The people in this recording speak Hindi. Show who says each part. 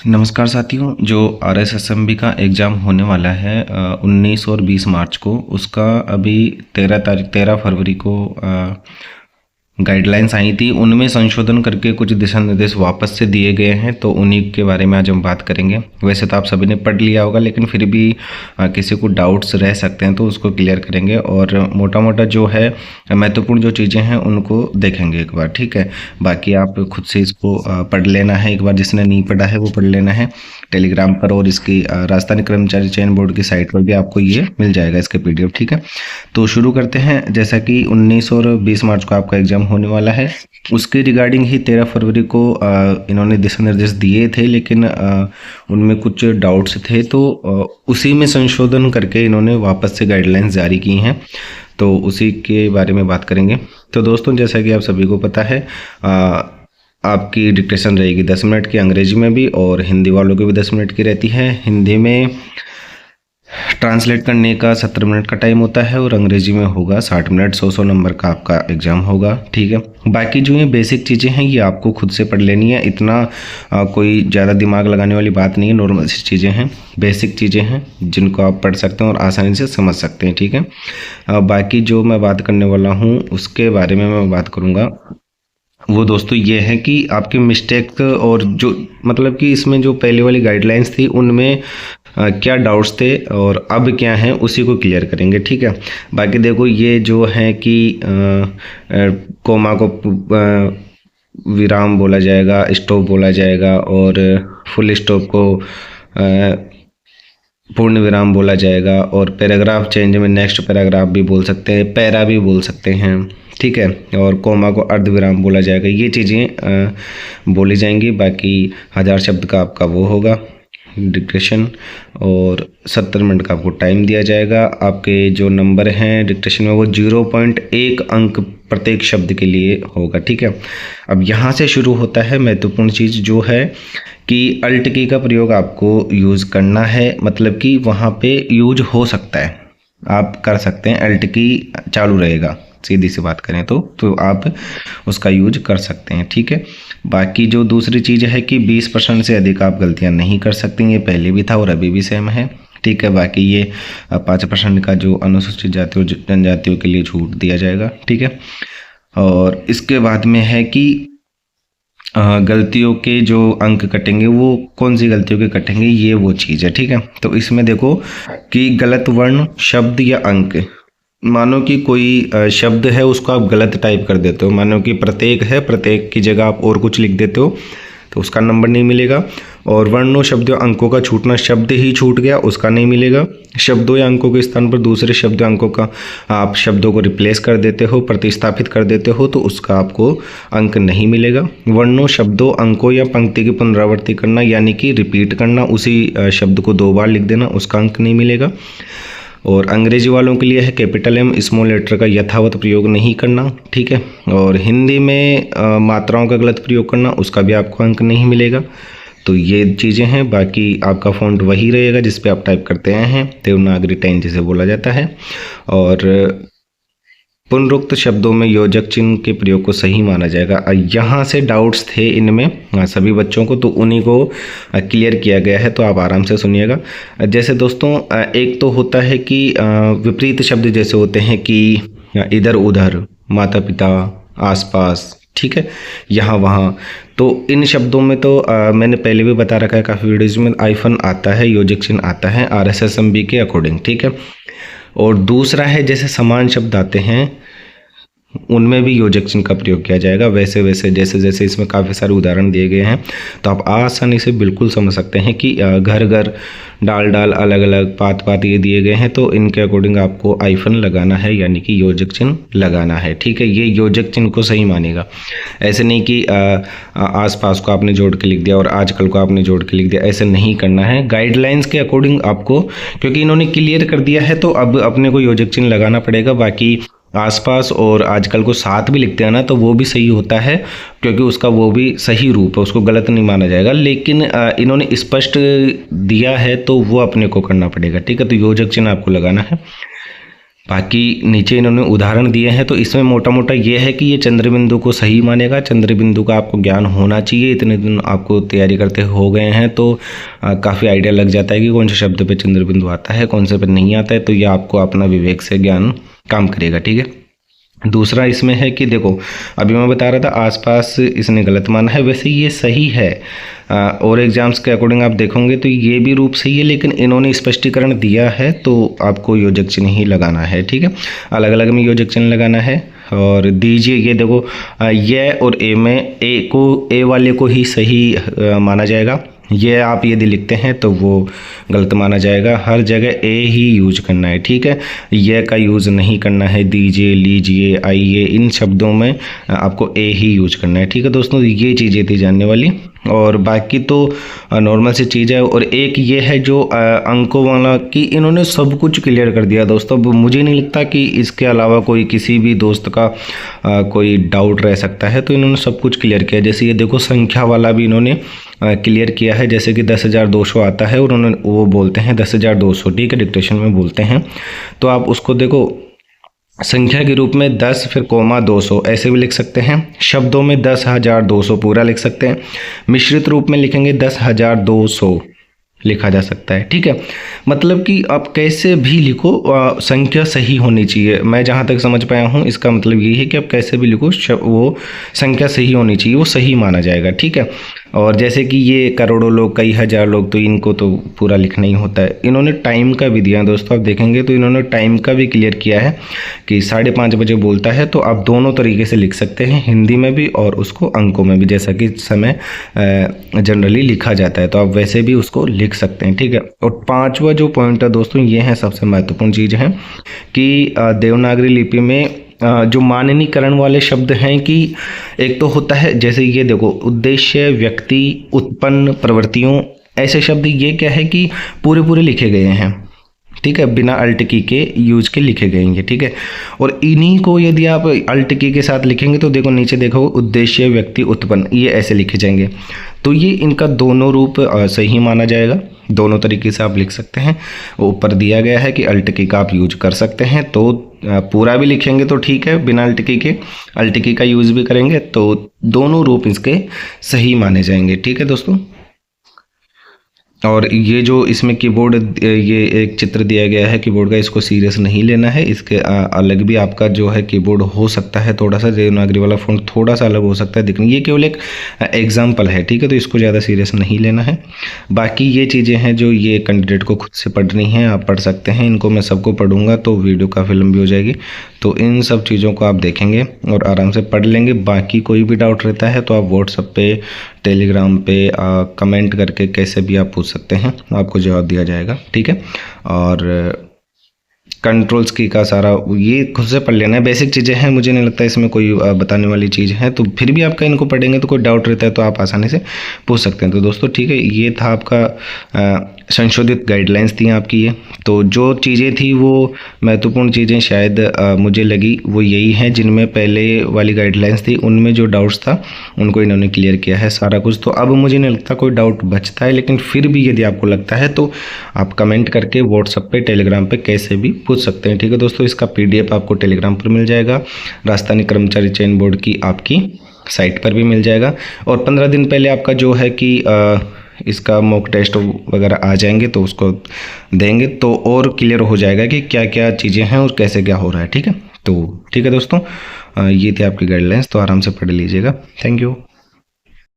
Speaker 1: नमस्कार साथियों। जो RSSMB का एग्ज़ाम होने वाला है 19 और 20 मार्च को, उसका अभी 13 फरवरी को गाइडलाइंस आई थी। उनमें संशोधन करके कुछ दिशा निर्देश वापस से दिए गए हैं, तो उन्हीं के बारे में आज हम बात करेंगे। वैसे तो आप सभी ने पढ़ लिया होगा, लेकिन फिर भी किसी को डाउट्स रह सकते हैं, तो उसको क्लियर करेंगे और मोटा मोटा जो है महत्वपूर्ण जो चीज़ें हैं उनको देखेंगे एक बार, ठीक है। बाकी आप खुद से इसको पढ़ लेना है एक बार, जिसने नहीं पढ़ा है वो पढ़ लेना है टेलीग्राम पर, और इसकी राजस्थानी कर्मचारी चयन बोर्ड की साइट पर भी आपको ये मिल जाएगा इसके PDF, ठीक है। तो शुरू करते हैं। जैसा कि 19 और 20 मार्च को आपका एग्जाम होने वाला है, उसके रिगार्डिंग ही 13 फरवरी को इन्होंने दिशा निर्देश दिए थे, लेकिन उनमें कुछ डाउट्स थे, तो उसी में संशोधन करके इन्होंने वापस से गाइडलाइंस जारी की हैं, तो उसी के बारे में बात करेंगे। तो दोस्तों, जैसा कि आप सभी को पता है, आपकी डिक्टेशन रहेगी 10 मिनट की, अंग्रेजी में भी, और हिंदी वालों की भी 10 मिनट की रहती है। हिंदी में ट्रांसलेट करने का 70 मिनट का टाइम होता है, और अंग्रेजी में होगा 60 मिनट। 100 नंबर का आपका एग्जाम होगा, ठीक है। बाकी जो ये बेसिक चीज़ें हैं ये आपको खुद से पढ़ लेनी है, इतना कोई ज़्यादा दिमाग लगाने वाली बात नहीं है। नॉर्मल सी चीज़ें हैं, बेसिक चीज़ें हैं, जिनको आप पढ़ सकते हैं और आसानी से समझ सकते हैं, ठीक है। बाकी जो मैं बात करने वाला हूँ उसके बारे में मैं बात करूँगा, वो दोस्तों ये है कि आपकी मिस्टेक, और जो मतलब कि इसमें जो पहले वाली गाइडलाइंस थी उनमें क्या डाउट्स थे और अब क्या है, उसी को क्लियर करेंगे, ठीक है। बाकी देखो, ये जो है कि कोमा को विराम बोला जाएगा, स्टॉप बोला जाएगा, और फुल स्टॉप को पूर्ण विराम बोला जाएगा, और पैराग्राफ चेंज में नेक्स्ट पैराग्राफ भी बोल सकते हैं, पैरा भी बोल सकते हैं, ठीक है। और कोमा को अर्ध विराम बोला जाएगा। ये चीज़ें बोली जाएंगी। बाकी 1000 शब्द का आपका वो होगा डिक्टेशन, और 70 मिनट का आपको टाइम दिया जाएगा। आपके जो नंबर हैं डिक्टेशन में वो 0.1 अंक प्रत्येक शब्द के लिए होगा, ठीक है। अब यहाँ से शुरू होता है महत्वपूर्ण चीज़, जो है कि अल्ट की का प्रयोग आपको यूज़ करना है, मतलब कि वहाँ पे यूज हो सकता है, आप कर सकते हैं, अल्ट की चालू रहेगा, सीधी सी बात करें तो आप उसका यूज कर सकते हैं, ठीक है। बाकी जो दूसरी चीज़ है कि 20% से अधिक आप गलतियां नहीं कर सकती, ये पहले भी था और अभी भी सेम है, ठीक है। बाकी ये 5% का जो अनुसूचित जातियों जनजातियों के लिए छूट दिया जाएगा, ठीक है। और इसके बाद में है कि गलतियों के जो अंक कटेंगे वो कौन सी गलतियों के कटेंगे, ये वो चीज़ है, ठीक है। तो इसमें देखो कि गलत वर्ण, शब्द या अंक, मानो कि कोई शब्द है उसको आप गलत टाइप कर देते हो, मानो कि प्रत्येक है, प्रत्येक की जगह आप और कुछ लिख देते हो, तो उसका नंबर नहीं मिलेगा। और वर्णों, शब्दों, अंकों का छूटना, शब्द ही छूट गया, उसका नहीं मिलेगा। शब्दों या अंकों के स्थान पर दूसरे शब्द या अंकों का आप शब्दों को रिप्लेस कर देते हो, प्रतिस्थापित कर देते हो, तो उसका आपको अंक नहीं मिलेगा। वर्णों, शब्दों, अंकों या पंक्ति की पुनरावृत्ति करना, यानी कि रिपीट करना, उसी शब्द को 2 बार लिख देना, उसका अंक नहीं मिलेगा। और अंग्रेजी वालों के लिए है कैपिटल M स्मॉल लेटर का यथावत प्रयोग नहीं करना, ठीक है। और हिंदी में मात्राओं का गलत प्रयोग करना, उसका भी आपको अंक नहीं मिलेगा। तो ये चीज़ें हैं। बाकी आपका फ़ॉन्ट वही रहेगा जिस पे आप टाइप करते आए हैं, देवनागरी 10 जिसे बोला जाता है। और पुनरुक्त शब्दों में योजक चिन्ह के प्रयोग को सही माना जाएगा। यहाँ से डाउट्स थे इनमें सभी बच्चों को, तो उन्हीं को क्लियर किया गया है, तो आप आराम से सुनिएगा। जैसे दोस्तों, एक तो होता है कि विपरीत शब्द जैसे होते हैं कि इधर उधर, माता पिता, आसपास, ठीक है, यहाँ वहाँ, तो इन शब्दों में तो मैंने पहले भी बता रखा है काफ़ी वीडियोज़ में, आइफन आता है, योजक चिन्ह आता है RSSMB के अकॉर्डिंग, ठीक है। और दूसरा है जैसे समान शब्द आते हैं उनमें भी योजक चिन्ह का प्रयोग किया जाएगा। वैसे वैसे जैसे जैसे इसमें काफ़ी सारे उदाहरण दिए गए हैं, तो आप आसानी से बिल्कुल समझ सकते हैं कि घर घर, डाल डाल, अलग अलग, पात पात ये दिए गए हैं, तो इनके अकॉर्डिंग आपको आइफन लगाना है, यानी कि योजक चिन्ह लगाना है, ठीक है। ये योजक चिन्ह को सही मानेगा, ऐसे नहीं कि आसपास को आपने जोड़ के लिख दिया और आजकल को आपने जोड़ के लिख दिया, ऐसे नहीं करना है। गाइडलाइंस के अकॉर्डिंग आपको, क्योंकि इन्होंने क्लियर कर दिया है, तो अब अपने को योजक चिन्ह लगाना पड़ेगा। बाकी आसपास और आजकल को साथ भी लिखते हैं ना, तो वो भी सही होता है, क्योंकि उसका वो भी सही रूप है, उसको गलत नहीं माना जाएगा। लेकिन इन्होंने स्पष्ट दिया है तो वो अपने को करना पड़ेगा, ठीक है। तो योजक चिन्ह आपको लगाना है। बाकी नीचे इन्होंने उदाहरण दिए हैं, तो इसमें मोटा मोटा ये है कि ये चंद्र बिंदु को सही मानेगा। चंद्र बिंदु का आपको ज्ञान होना चाहिए, इतने दिन आपको तैयारी करते हो गए हैं तो काफ़ी आइडिया लग जाता है कि कौन से शब्द पे चंद्र बिंदु आता है, कौन से पे नहीं आता है। तो ये आपको अपना विवेक से ज्ञान काम करेगा, ठीक है। दूसरा इसमें है कि देखो, अभी मैं बता रहा था आसपास इसने गलत माना है, वैसे ये सही है। और एग्जाम्स के अकॉर्डिंग आप देखोगे तो ये भी रूप सही है, लेकिन इन्होंने स्पष्टीकरण दिया है तो आपको योजक चिन्ह ही लगाना है, ठीक है। अलग अलग में योजक चिन्ह लगाना है। और दीजिए, ये देखो ये और ए में ए वाले को ही सही माना जाएगा। ये आप यदि लिखते हैं तो वो गलत माना जाएगा। हर जगह ए ही यूज करना है, ठीक है। ये का यूज़ नहीं करना है। दीजिए, लीजिए, आइए, इन शब्दों में आपको ए ही यूज करना है, ठीक है दोस्तों। ये चीज़ें थी जानने वाली, और बाकी तो नॉर्मल सी चीज़ है। और एक ये है जो अंकों वाला कि इन्होंने सब कुछ क्लियर कर दिया दोस्तों। अब मुझे नहीं लगता कि इसके अलावा कोई किसी भी दोस्त का कोई डाउट रह सकता है, तो इन्होंने सब कुछ क्लियर किया। जैसे ये देखो संख्या वाला भी इन्होंने क्लियर किया है, जैसे कि 10,200 आता है और उन्होंने वो बोलते हैं 10,200, ठीक है, डिक्टेशन में बोलते हैं। तो आप उसको देखो संख्या के रूप में 10 फिर कोमा 200 ऐसे भी लिख सकते हैं। शब्दों में 10,200 पूरा लिख सकते हैं। मिश्रित रूप में लिखेंगे 10,200 लिखा जा सकता है, ठीक है। मतलब कि आप कैसे भी लिखो, संख्या सही होनी चाहिए। मैं जहाँ तक समझ पाया हूँ इसका मतलब यही है कि आप कैसे भी लिखो वो संख्या सही होनी चाहिए, वो सही माना जाएगा, ठीक है। और जैसे कि ये करोड़ों लोग, कई हजार लोग, तो इनको तो पूरा लिखना ही होता है। इन्होंने टाइम का भी दिया है दोस्तों, आप देखेंगे तो इन्होंने टाइम का भी क्लियर किया है कि 5:30 बजे बोलता है, तो आप दोनों तरीके से लिख सकते हैं, हिंदी में भी और उसको अंकों में भी, जैसा कि समय जनरली लिखा जाता है, तो आप वैसे भी उसको लिख सकते हैं, ठीक है। और 5वां जो पॉइंट है दोस्तों, ये है सबसे महत्वपूर्ण चीज़ है कि देवनागरी लिपि में जो माननीकरण वाले शब्द हैं कि एक तो होता है, जैसे ये देखो उद्देश्य, व्यक्ति, उत्पन्न, प्रवृत्तियों, ऐसे शब्द ये क्या है कि पूरे पूरे लिखे गए हैं, ठीक है, बिना अल्ट की के यूज के लिखे गए हैं, ठीक है। और इन्हीं को यदि आप अल्ट की के साथ लिखेंगे तो देखो नीचे देखो उद्देश्य, व्यक्ति, उत्पन्न, ये ऐसे लिखे जाएंगे। तो ये इनका दोनों रूप सही माना जाएगा, दोनों तरीके से आप लिख सकते हैं। ऊपर दिया गया है कि अल्ट की का आप यूज कर सकते हैं, तो पूरा भी लिखेंगे तो ठीक है, बिना अल्ट की के अल्ट की का यूज भी करेंगे तो दोनों रूप इसके सही माने जाएंगे, ठीक है दोस्तों। और ये जो इसमें कीबोर्ड, ये एक चित्र दिया गया है कीबोर्ड का, इसको सीरियस नहीं लेना है। इसके अलग भी आपका जो है कीबोर्ड हो सकता है, थोड़ा सा देवनागरी वाला फ़ॉन्ट थोड़ा सा अलग हो सकता है दिखने, ये केवल एक एग्जाम्पल है, ठीक है। तो इसको ज़्यादा सीरियस नहीं लेना है। बाकी ये चीज़ें हैं जो ये कैंडिडेट को खुद से पढ़नी है, आप पढ़ सकते हैं इनको। मैं सबको पढ़ूंगा तो वीडियो काफ़ी लंबी हो जाएगी, तो इन सब चीज़ों को आप देखेंगे और आराम से पढ़ लेंगे। बाकी कोई भी डाउट रहता है तो आप व्हाट्सएप पे, टेलीग्राम पे कमेंट करके कैसे भी आप पूछ सकते हैं, आपको जवाब दिया जाएगा, ठीक है। और कंट्रोल्स की का सारा ये खुद से पढ़ लेना है, बेसिक चीज़ें हैं, मुझे नहीं लगता इसमें कोई बताने वाली चीज़ है। तो फिर भी आपका इनको पढ़ेंगे तो कोई डाउट रहता है तो आप आसानी से पूछ सकते हैं। तो दोस्तों ठीक है, ये था आपका संशोधित गाइडलाइंस थी आपकी ये। तो जो चीज़ें थी वो महत्वपूर्ण चीज़ें शायद मुझे लगी वो यही हैं, जिनमें पहले वाली गाइडलाइंस थी उनमें जो डाउट्स था उनको इन्होंने क्लियर किया है सारा कुछ। तो अब मुझे नहीं लगता कोई डाउट बचता है, लेकिन फिर भी यदि आपको लगता है तो आप कमेंट करके व्हाट्सएप पे, टेलीग्राम पे कैसे भी पूछ सकते हैं, ठीक है दोस्तों। इसका PDF आपको टेलीग्राम पर मिल जाएगा, राजस्थानी कर्मचारी चयन बोर्ड की आपकी साइट पर भी मिल जाएगा। और 15 दिन पहले आपका जो है कि इसका मॉक टेस्ट वगैरह आ जाएंगे तो उसको देंगे तो और क्लियर हो जाएगा कि क्या क्या चीज़ें हैं और कैसे क्या हो रहा है, ठीक है। तो ठीक है दोस्तों, ये थी आपकी गाइडलाइंस, तो आराम से पढ़ लीजिएगा। Thank you.